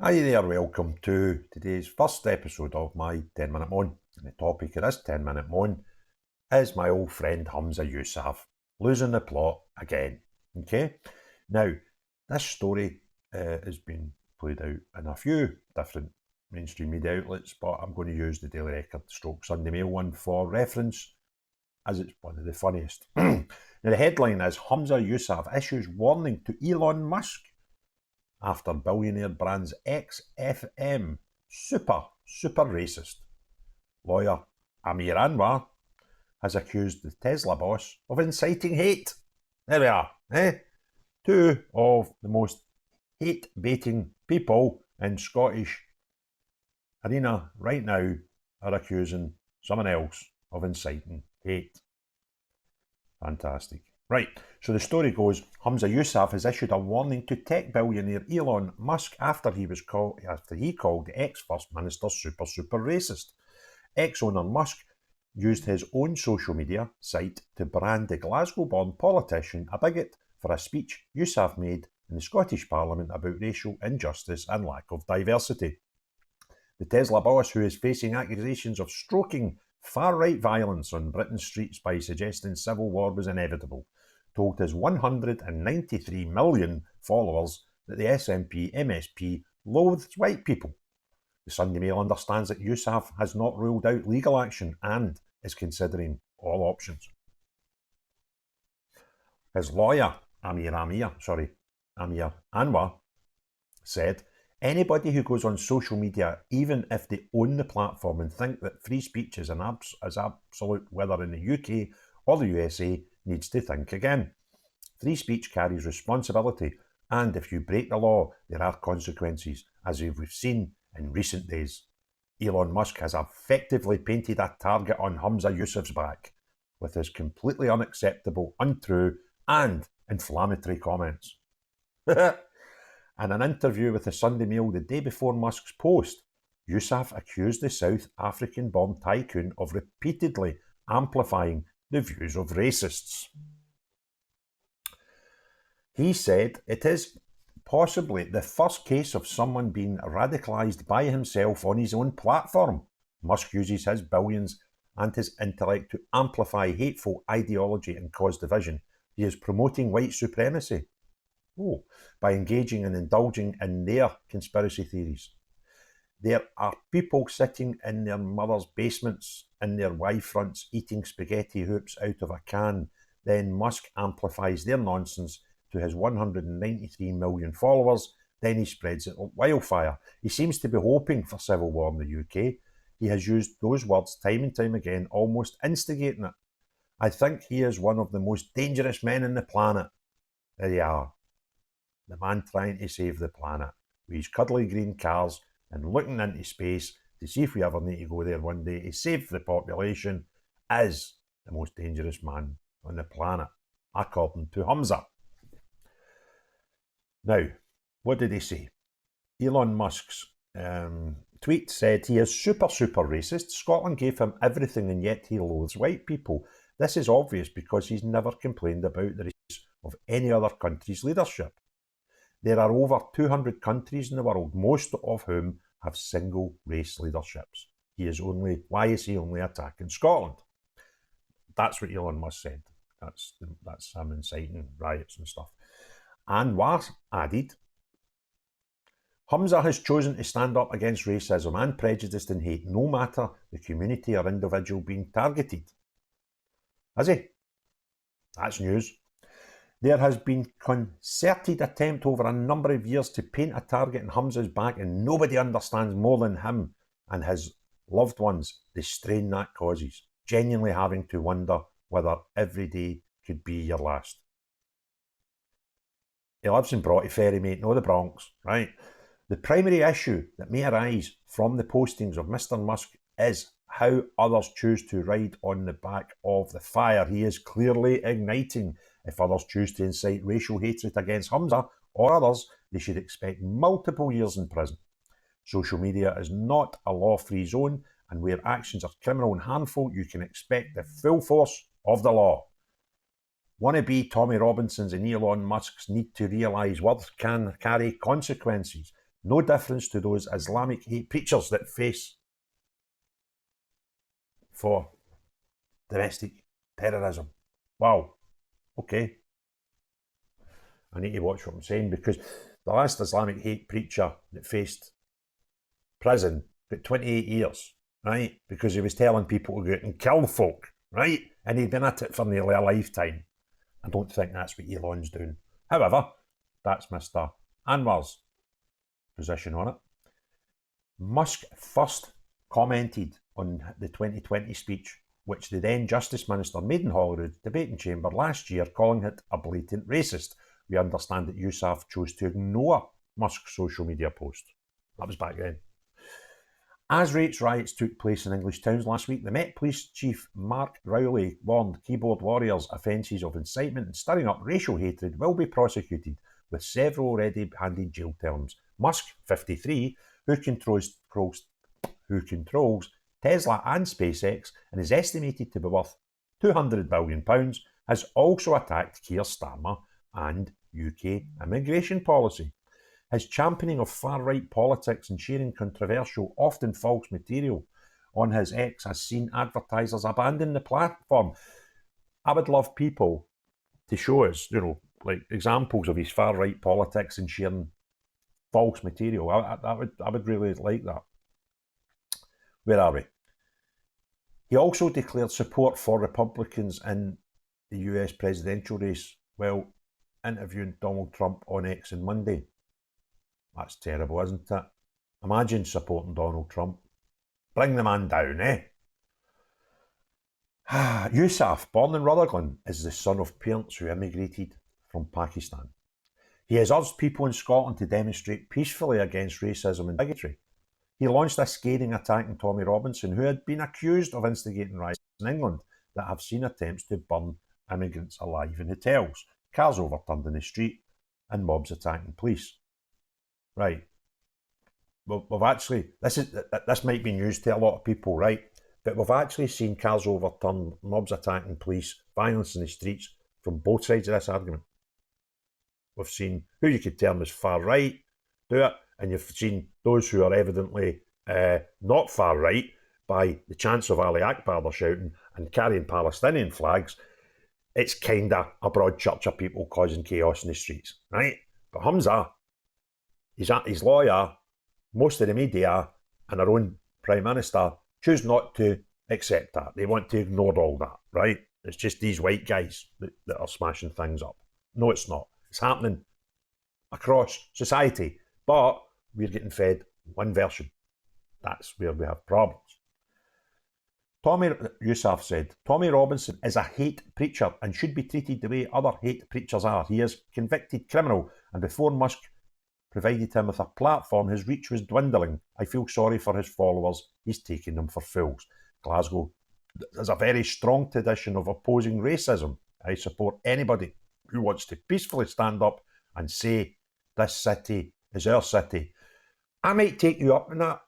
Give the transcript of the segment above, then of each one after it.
Hi there, welcome to today's first episode of my 10-minute moan. And the topic of this 10-minute moan is my old friend Humza Yousaf losing the plot again. Okay, now this story has been played out in a few different mainstream media outlets, but I'm going to use the Daily Record stroke Sunday Mail one for reference as it's one of the funniest. Now, the headline is Humza Yousaf issues warning to Elon Musk after billionaire brands XFM super racist. Lawyer Amir Anwar has accused the Tesla boss of inciting hate. There we are, eh? Two of the most hate-baiting people in Scottish arena right now are accusing someone else of inciting hate. Fantastic. Right, so the story goes, Humza Yousaf has issued a warning to tech billionaire Elon Musk after he called the ex-First Minister super racist. Ex-owner Musk used his own social media site to brand the Glasgow-born politician a bigot for a speech Yousaf made in the Scottish Parliament about racial injustice and lack of diversity. The Tesla boss, who is facing accusations of stoking far-right violence on Britain's streets by suggesting civil war was inevitable, told his 193 million followers that the SNP MSP loathes white people. The Sunday Mail understands that Yousaf has not ruled out legal action and is considering all options. His lawyer, Amir Anwar, said, anybody who goes on social media, even if they own the platform and think that free speech is absolute, whether in the UK or the USA, needs to think again. Free speech carries responsibility, and if you break the law, there are consequences, as we've seen in recent days. Elon Musk has effectively painted a target on Humza Yousaf's back with his completely unacceptable, untrue, and inflammatory comments. In an interview with the Sunday Mail the day before Musk's post, Yousaf accused the South African-born tycoon of repeatedly amplifying the views of racists. He said it is possibly the first case of someone being radicalised by himself on his own platform. Musk uses his billions and his intellect to amplify hateful ideology and cause division. He is promoting white supremacy. By engaging and indulging in their conspiracy theories. There are people sitting in their mother's basements in their wife fronts eating spaghetti hoops out of a can. Then Musk amplifies their nonsense to his 193 million followers. Then he spreads it like wildfire. He seems to be hoping for civil war in the UK. He has used those words time and time again, almost instigating it. I think he is one of the most dangerous men on the planet. There you are. The man trying to save the planet with his cuddly green cars and looking into space to see if we ever need to go there one day to save the population is the most dangerous man on the planet, according to Humza. Now, what did he say? Elon Musk's tweet said he is super racist. Scotland gave him everything and yet he loathes white people. This is obvious because he's never complained about the race of any other country's leadership. There are over 200 countries in the world, most of whom have single race leaderships. Why is he only attacking Scotland? That's what Elon Musk said. That's him inciting riots and stuff. And Anwar added, Humza has chosen to stand up against racism and prejudice and hate, no matter the community or individual being targeted. Has he? That's news. There has been concerted attempt over a number of years to paint a target in Humza's back, and nobody understands more than him and his loved ones the strain that causes, genuinely having to wonder whether every day could be your last. He lives in Broughty Ferry, mate, no the Bronx, right? The primary issue that may arise from the postings of Mr. Musk is how others choose to ride on the back of the fire he is clearly igniting. If others choose to incite racial hatred against Humza or others, they should expect multiple years in prison. Social media is not a law-free zone, and where actions are criminal and harmful, you can expect the full force of the law. Wannabe Tommy Robinsons and Elon Musk's need to realise words can carry consequences. No difference to those Islamic hate preachers that face for domestic terrorism. Wow, okay. I need to watch what I'm saying, because the last Islamic hate preacher that faced prison got 28 years, right? Because he was telling people to go out and kill folk, right? And he'd been at it for nearly a lifetime. I don't think that's what Elon's doing. However, that's Mr. Anwar's position on it. Musk first commented on the 2020 speech, which the then Justice Minister made in Holyrood debating chamber last year, calling it a blatant racist. We understand that Yousaf chose to ignore Musk's social media post. That was back then. As rates riots took place in English towns last week, the Met Police Chief Mark Rowley warned keyboard warriors offences of incitement and stirring up racial hatred will be prosecuted, with several already handed jail terms. Musk, 53, who controls Tesla and SpaceX and is estimated to be worth £200 billion, has also attacked Keir Starmer and UK immigration policy. His championing of far-right politics and sharing controversial, often false material on his X has seen advertisers abandon the platform. I would love people to show us, like examples of his far-right politics and sharing false material. I would really like that. Where are we? He also declared support for Republicans in the US presidential race while interviewing Donald Trump on X on Monday. That's terrible, isn't it? Imagine supporting Donald Trump. Bring the man down, eh? Yousaf, born in Rutherglen, is the son of parents who immigrated from Pakistan. He has urged people in Scotland to demonstrate peacefully against racism and bigotry. He launched a scathing attack on Tommy Robinson, who had been accused of instigating riots in England that have seen attempts to burn immigrants alive in hotels, cars overturned in the street, and mobs attacking police. Right. Well, we've actually, this might be news to a lot of people, right? But we've actually seen cars overturned, mobs attacking police, violence in the streets from both sides of this argument. We've seen who you could term as far right do it, and you've seen those who are evidently not far right by the chants of Ali Akbar they're shouting and carrying Palestinian flags. It's kind of a broad church of people causing chaos in the streets, right? But Humza, his lawyer, most of the media, and our own Prime Minister choose not to accept that. They want to ignore all that, right? It's just these white guys that are smashing things up. No, it's not. It's happening across society, but we're getting fed one version. That's where we have problems. Tommy Yousaf said, Tommy Robinson is a hate preacher and should be treated the way other hate preachers are. He is a convicted criminal, and before Musk provided him with a platform, his reach was dwindling. I feel sorry for his followers. He's taking them for fools. Glasgow, there's a very strong tradition of opposing racism. I support anybody who wants to peacefully stand up and say, this city is our city. I might take you up on that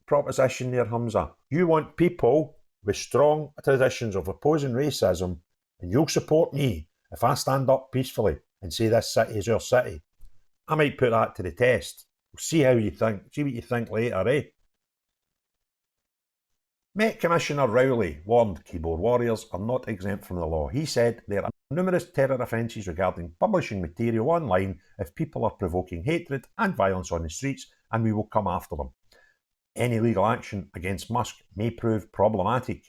proposition there, Humza. You want people with strong traditions of opposing racism, and you'll support me if I stand up peacefully and say this city is our city. I might put that to the test. We'll see how you think. See what you think later, eh? Met Commissioner Rowley warned keyboard warriors are not exempt from the law. He said there are numerous terror offences regarding publishing material online if people are provoking hatred and violence on the streets, and we will come after them. Any legal action against Musk may prove problematic.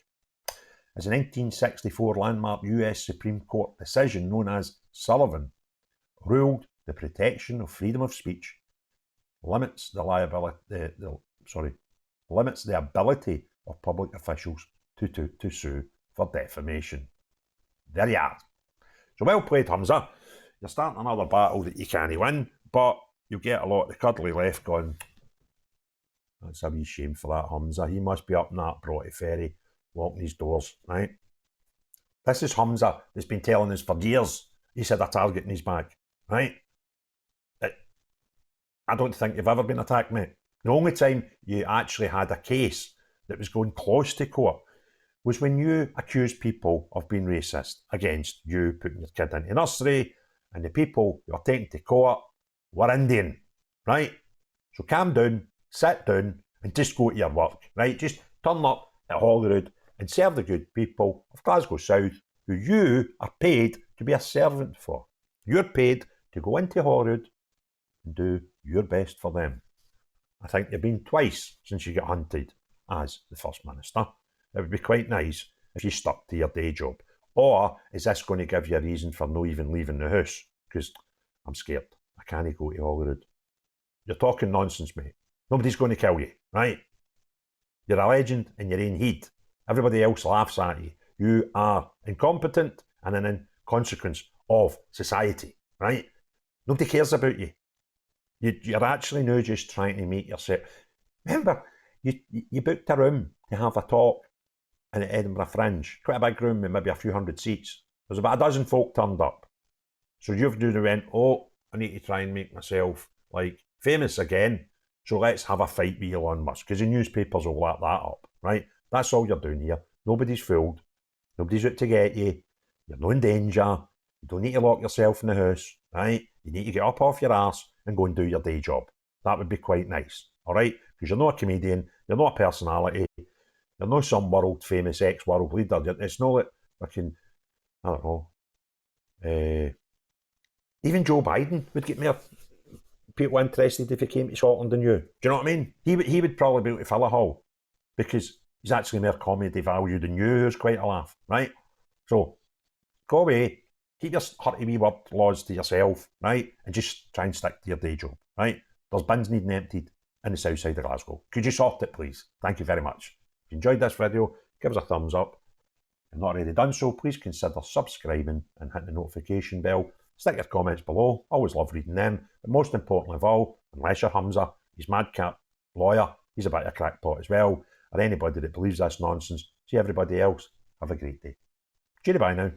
As a 1964 landmark US Supreme Court decision known as Sullivan ruled, the protection of freedom of speech limits the ability of public officials to sue for defamation. There you are. So well played, Humza. You're starting another battle that you can't win, but you'll get a lot of the cuddly left going, that's a wee shame for that Humza. He must be up in that Broughty Ferry, locking his doors, right? This is Humza that's been telling us for years he's had a target in his back, right? I don't think you've ever been attacked, mate. The only time you actually had a case that was going close to court was when you accused people of being racist against you putting your kid into nursery, and the people you were taking to court were Indian, right? So calm down, sit down, and just go to your work, right? Just turn up at Holyrood and serve the good people of Glasgow South, who you are paid to be a servant for. You're paid to go into Holyrood and do your best for them. I think you've been twice since you got hunted as the First Minister. It would be quite nice if you stuck to your day job. Or is this going to give you a reason for no even leaving the house? Because I'm scared. I can't go to Holyrood. You're talking nonsense, mate. Nobody's going to kill you, right? You're a legend in your own head. Everybody else laughs at you. You are incompetent and an inconsequence of society, right? Nobody cares about you. You're actually now just trying to make yourself... Remember, you booked a room to have a talk in the Edinburgh Fringe. Quite a big room with maybe a few hundred seats. There's about a dozen folk turned up. So you've just went, oh, I need to try and make myself, like, famous again. So let's have a fight with Elon Musk, because the newspapers will lap that up, right? That's all you're doing here. Nobody's fooled. Nobody's out to get you. You're not in danger. You don't need to lock yourself in the house, right? You need to get up off your arse and go and do your day job. That would be quite nice, all right? Because you're not a comedian, you're not a personality, you're not some world-famous ex-world leader. It's not like fucking, I don't know, even Joe Biden would get more people interested if he came to Scotland than you. Do you know what I mean? He would probably be able to fill a hall because he's actually more comedy value than you, who's quite a laugh, right? So, go away, keep your hurty wee word laws to yourself, right? And just try and stick to your day job, right? There's bins needing emptied in the south side of Glasgow. Could you sort it, please? Thank you very much. If you enjoyed this video, give us a thumbs up. If you've not already done so, please consider subscribing and hit the notification bell. Stick your comments below. Always love reading them. But most importantly of all, unless you're Humza, he's madcap lawyer, he's a bit of a crackpot as well, or anybody that believes this nonsense, see everybody else, have a great day. Cheery bye now.